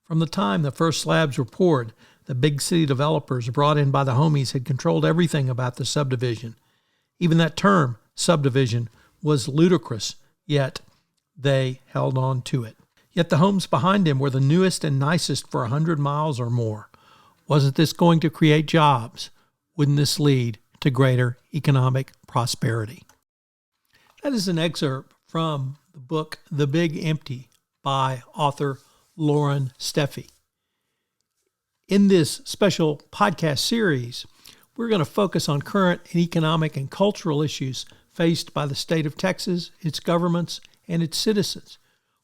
From the time the first slabs were poured, the big city developers brought in by the homies had controlled everything about the subdivision. Even that term, subdivision, was ludicrous, yet they held on to it. Yet the homes behind him were the newest and nicest for 100 miles or more. Wasn't this going to create jobs? Wouldn't this lead to greater economic prosperity? That is an excerpt from the book The Big Empty by author Loren Steffy. In this special podcast series, we're going to focus on current economic and cultural issues faced by the state of Texas, its governments, and its citizens.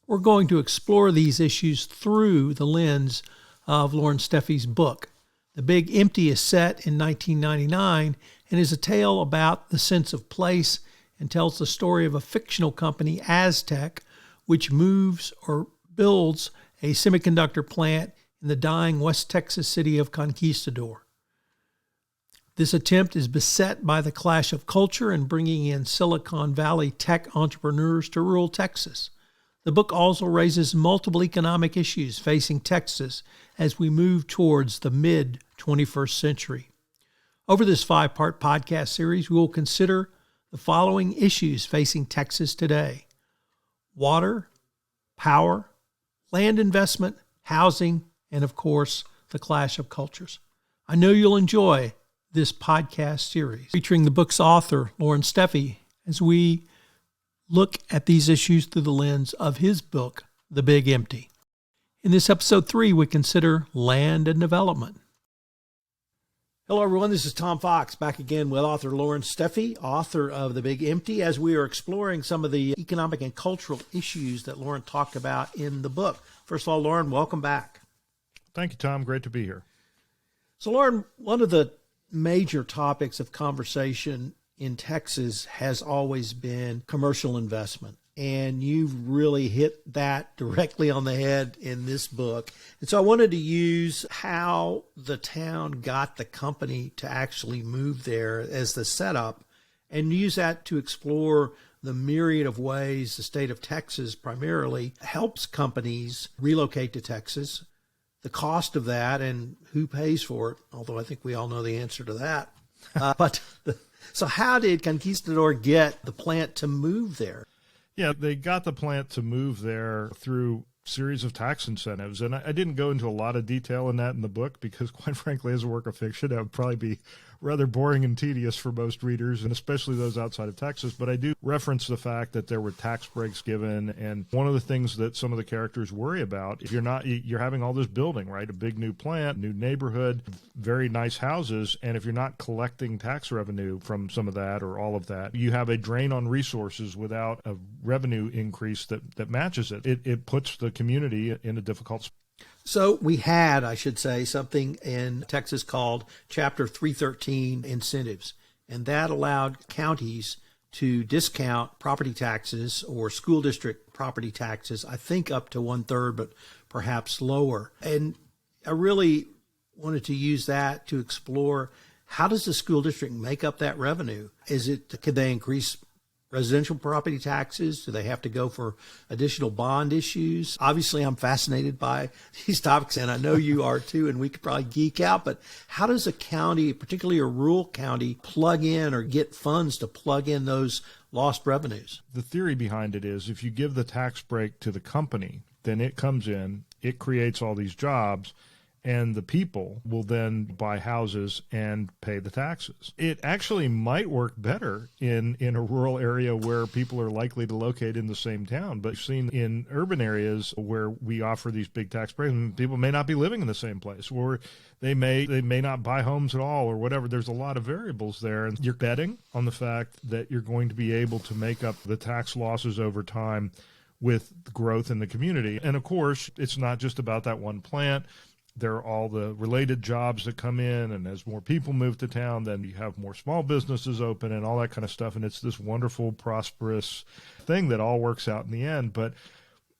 We're going to explore these issues through the lens of Loren Steffy's book. The Big Empty is set in 1999 and is a tale about the sense of place and tells the story of a fictional company, AzTech, which moves or builds a semi-conductor plant in the dying West Texas city of Conquistador. This attempt is beset by the clash of culture and bringing in Silicon Valley tech entrepreneurs to rural Texas. The book also raises multiple economic issues facing Texas as we move towards the mid-21st century. Over this 5-part podcast series, we will consider the following issues facing Texas today: water, power, land investment, housing, and of course, the clash of cultures. I know you'll enjoy this podcast series featuring the book's author, Loren Steffy, as we look at these issues through the lens of his book, The Big Empty. In this episode 3, we consider land and development. Hello, everyone. This is Tom Fox, back again with author Loren Steffy, author of The Big Empty, as we are exploring some of the economic and cultural issues that Loren talked about in the book. First of all, Loren, welcome back. Thank you, Tom. Great to be here. So, Loren, one of the major topics of conversation in Texas has always been commercial investment. And you've really hit that directly on the head in this book. And so I wanted to use how the town got the company to actually move there as the setup and use that to explore the myriad of ways the state of Texas primarily helps companies relocate to Texas, the cost of that, and who pays for it, although I think we all know the answer to that. So how did Conquistador get the plant to move there? Yeah, they got the plant to move there through a series of tax incentives. And I didn't go into a lot of detail in that in the book because, quite frankly, as a work of fiction, that would probably be rather boring and tedious for most readers, and especially those outside of Texas. But I do reference the fact that there were tax breaks given. And one of the things that some of the characters worry about, if you're having all this building, right? A big new plant, new neighborhood, very nice houses. And if you're not collecting tax revenue from some of that or all of that, you have a drain on resources without a revenue increase that matches it. It puts the community in a difficult spot. So we had, I should say, something in Texas called Chapter 313 incentives, and that allowed counties to discount property taxes or school district property taxes, I think up to 1/3, but perhaps lower. And I really wanted to use that to explore, how does the school district make up that revenue? Could they increase residential property taxes? Do they have to go for additional bond issues? Obviously, I'm fascinated by these topics, and I know you are too, and we could probably geek out, but how does a county, particularly a rural county, plug in or get funds to plug in those lost revenues? The theory behind it is if you give the tax break to the company, then it comes in, it creates all these jobs, and the people will then buy houses and pay the taxes. It actually might work better in a rural area where people are likely to locate in the same town. But you've seen in urban areas where we offer these big tax breaks, and people may not be living in the same place, or they may not buy homes at all, or whatever. There's a lot of variables there, and you're betting on the fact that you're going to be able to make up the tax losses over time with growth in the community. And of course, it's not just about that one plant. There are all the related jobs that come in, and as more people move to town, then you have more small businesses open and all that kind of stuff, and it's this wonderful, prosperous thing that all works out in the end. But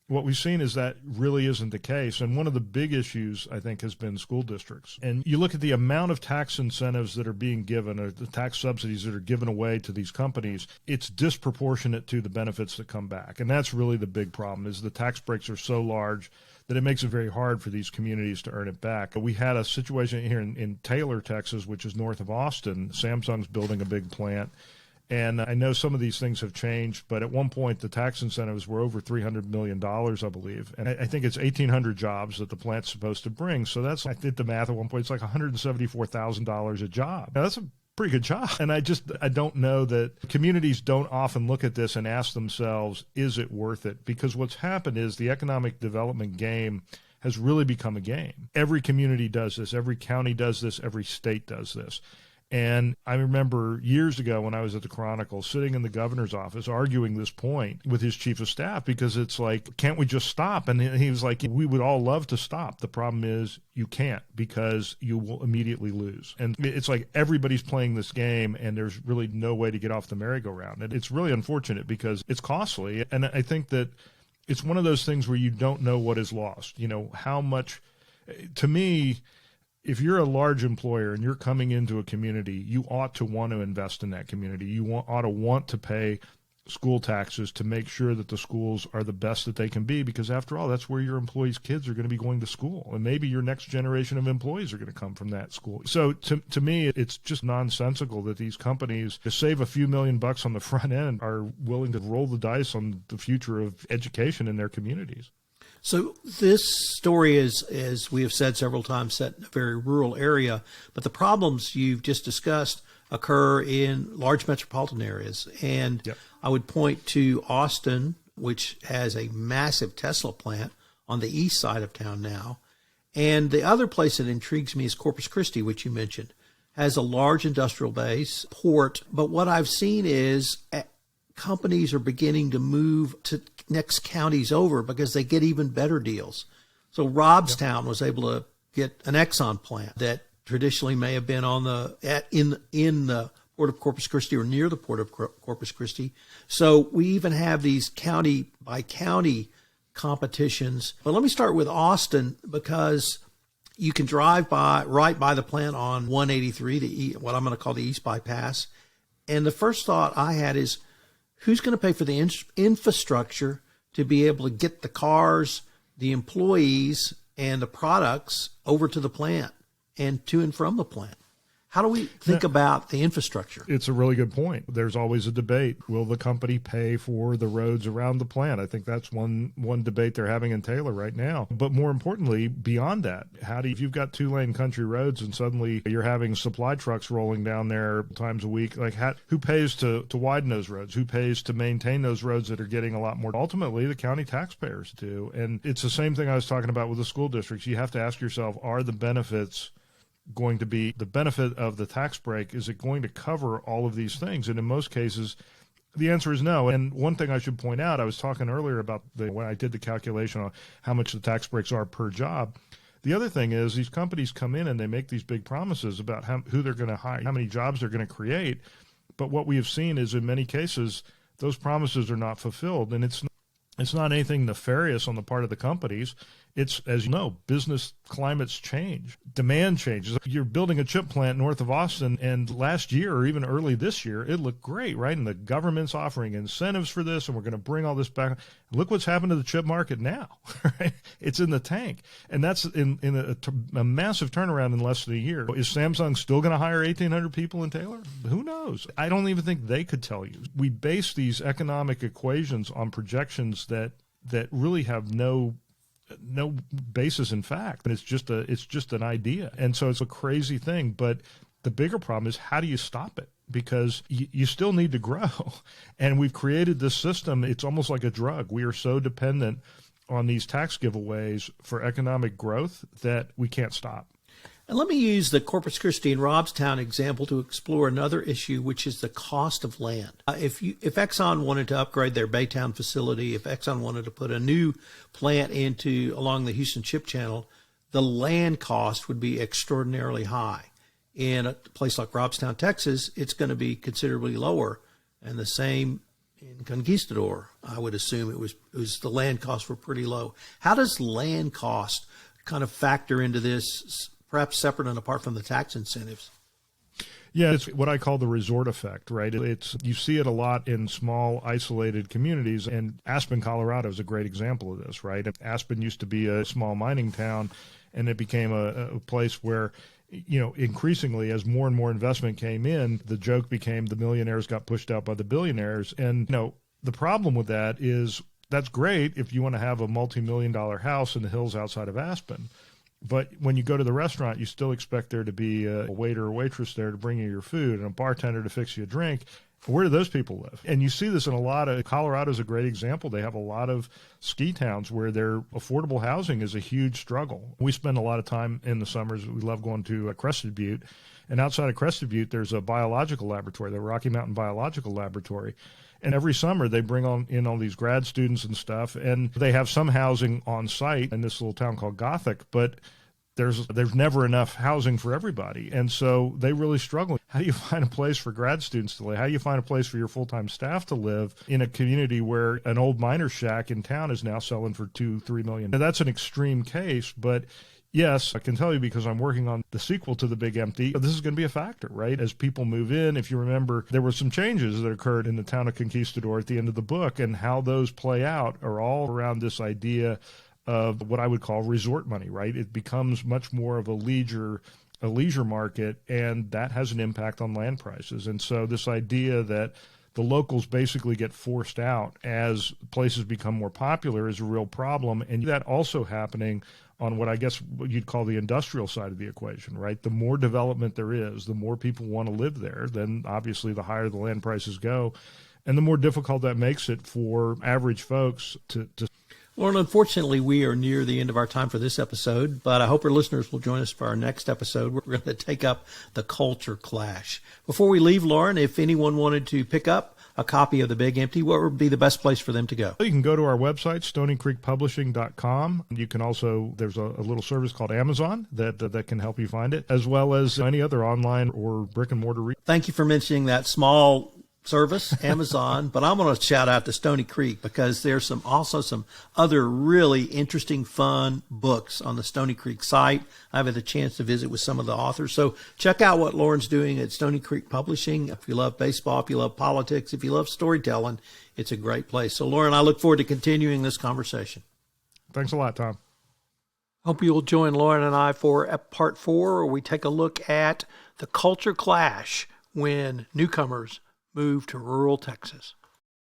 what we've seen is that really isn't the case, and one of the big issues, I think, has been school districts. And you look at the amount of tax incentives that are being given, or the tax subsidies that are given away to these companies, it's disproportionate to the benefits that come back. And that's really the big problem, is the tax breaks are so large that it makes it very hard for these communities to earn it back. We had a situation here in Taylor, Texas, which is north of Austin. Samsung's building a big plant. And I know some of these things have changed, but at one point the tax incentives were over $300 million, I believe. And I think it's 1,800 jobs that the plant's supposed to bring. So that's, I did the math at one point, it's like $174,000 a job. Now, that's a pretty good job. And I don't know that communities don't often look at this and ask themselves, is it worth it? Because what's happened is the economic development game has really become a game. Every community does this. Every county does this. Every state does this. And I remember years ago when I was at the Chronicle sitting in the governor's office arguing this point with his chief of staff, because it's like, can't we just stop? And he was like, we would all love to stop. The problem is you can't, because you will immediately lose. And it's like everybody's playing this game and there's really no way to get off the merry-go-round. And it's really unfortunate because it's costly. And I think that it's one of those things where you don't know what is lost. You know, how much, to me, if you're a large employer and you're coming into a community, you ought to want to invest in that community. You ought to want to pay school taxes to make sure that the schools are the best that they can be, because after all, that's where your employees' kids are going to be going to school. And maybe your next generation of employees are going to come from that school. So to me, it's just nonsensical that these companies, to save a few $1,000,000 on the front end, are willing to roll the dice on the future of education in their communities. So this story is, as we have said several times, set in a very rural area, but the problems you've just discussed occur in large metropolitan areas. And Yep. I would point to Austin, which has a massive Tesla plant on the east side of town now. And the other place that intrigues me is Corpus Christi, which you mentioned, has a large industrial base, port. But what I've seen is companies are beginning to move to next counties over because they get even better deals. So Robstown was able to get an Exxon plant that traditionally may have been on in the Port of Corpus Christi or near the Port of Corpus Christi. So we even have these county by county competitions. But let me start with Austin, because you can drive right by the plant on 183, what I'm going to call the East Bypass. And the first thought I had is, who's going to pay for the infrastructure to be able to get the cars, the employees, and the products over to the plant and to and from the plant? How do we think about the infrastructure? It's a really good point. There's always a debate. Will the company pay for the roads around the plant? I think that's one debate they're having in Taylor right now. But more importantly, beyond that, if you've got 2-lane country roads and suddenly you're having supply trucks rolling down there times a week, like who pays to widen those roads? Who pays to maintain those roads that are getting a lot more? Ultimately, the county taxpayers do. And it's the same thing I was talking about with the school districts. You have to ask yourself, are the benefits going to be the benefit of the tax break? Is it going to cover all of these things? And in most cases, the answer is no. And one thing I should point out, I was talking earlier about when I did the calculation on how much the tax breaks are per job. The other thing is these companies come in and they make these big promises about who they're going to hire, how many jobs they're going to create. But what we have seen is in many cases, those promises are not fulfilled. And it's not anything nefarious on the part of the companies. It's, as you know, business climates change. Demand changes. You're building a chip plant north of Austin, and last year or even early this year, it looked great, right? And the government's offering incentives for this, and we're going to bring all this back. Look what's happened to the chip market now, right? It's in the tank. And that's in a massive turnaround in less than a year. Is Samsung still going to hire 1,800 people in Taylor? Who knows? I don't even think they could tell you. We base these economic equations on projections that really have no basis in fact, and it's just an idea. And so it's a crazy thing. But the bigger problem is, how do you stop it? Because you still need to grow. And we've created this system. It's almost like a drug. We are so dependent on these tax giveaways for economic growth that we can't stop. And let me use the Corpus Christi and Robstown example to explore another issue, which is the cost of land. If Exxon wanted to upgrade their Baytown facility, if Exxon wanted to put a new plant along the Houston Ship Channel, the land cost would be extraordinarily high. In a place like Robstown, Texas, it's going to be considerably lower, and the same in Conquistador. I would assume it was the land costs were pretty low. How does land cost kind of factor into this, perhaps separate and apart from the tax incentives? Yeah, it's what I call the resort effect, right? You see it a lot in small, isolated communities, and Aspen, Colorado is a great example of this, right? Aspen used to be a small mining town, and it became a place where, increasingly as more and more investment came in, the joke became the millionaires got pushed out by the billionaires. And, the problem with that is that's great if you want to have a multi-million-dollar house in the hills outside of Aspen. But when you go to the restaurant, you still expect there to be a waiter or waitress there to bring you your food and a bartender to fix you a drink. Where do those people live? And you see this in Colorado's a great example. They have a lot of ski towns where their affordable housing is a huge struggle. We spend a lot of time in the summers. We love going to Crested Butte. And outside of Crested Butte, there's a biological laboratory, the Rocky Mountain Biological Laboratory. And every summer they bring in all these grad students and stuff, and they have some housing on site in this little town called Gothic, but there's never enough housing for everybody. And so they really struggle. How do you find a place for grad students to live? How do you find a place for your full-time staff to live in a community where an old miner's shack in town is now selling for $2-3 million? Now, that's an extreme case, but yes, I can tell you because I'm working on the sequel to The Big Empty, this is going to be a factor, right? As people move in, if you remember, there were some changes that occurred in the town of Conquistador at the end of the book, and how those play out are all around this idea of what I would call resort money, right? It becomes much more of a leisure market, and that has an impact on land prices. And so this idea that the locals basically get forced out as places become more popular is a real problem, and that also happening on what I guess what you'd call the industrial side of the equation, right? The more development there is, the more people want to live there, then obviously the higher the land prices go, and the more difficult that makes it for average folks to. Well, unfortunately, we are near the end of our time for this episode, but I hope our listeners will join us for our next episode. We're going to take up the culture clash. Before we leave, Loren, if anyone wanted to pick up a copy of The Big Empty, what would be the best place for them to go? You can go to our website, stonycreekpublishing.com. You can also, there's a little service called Amazon that can help you find it, as well as any other online or brick and mortar. Thank you for mentioning that small service, Amazon, but I'm going to shout out to Stony Creek because there's also some other really interesting, fun books on the Stony Creek site. I've had the chance to visit with some of the authors. So check out what Loren's doing at Stony Creek Publishing. If you love baseball, if you love politics, if you love storytelling, it's a great place. So Loren, I look forward to continuing this conversation. Thanks a lot, Tom. Hope you'll join Loren and I for part 4, where we take a look at the culture clash when newcomers move to rural Texas.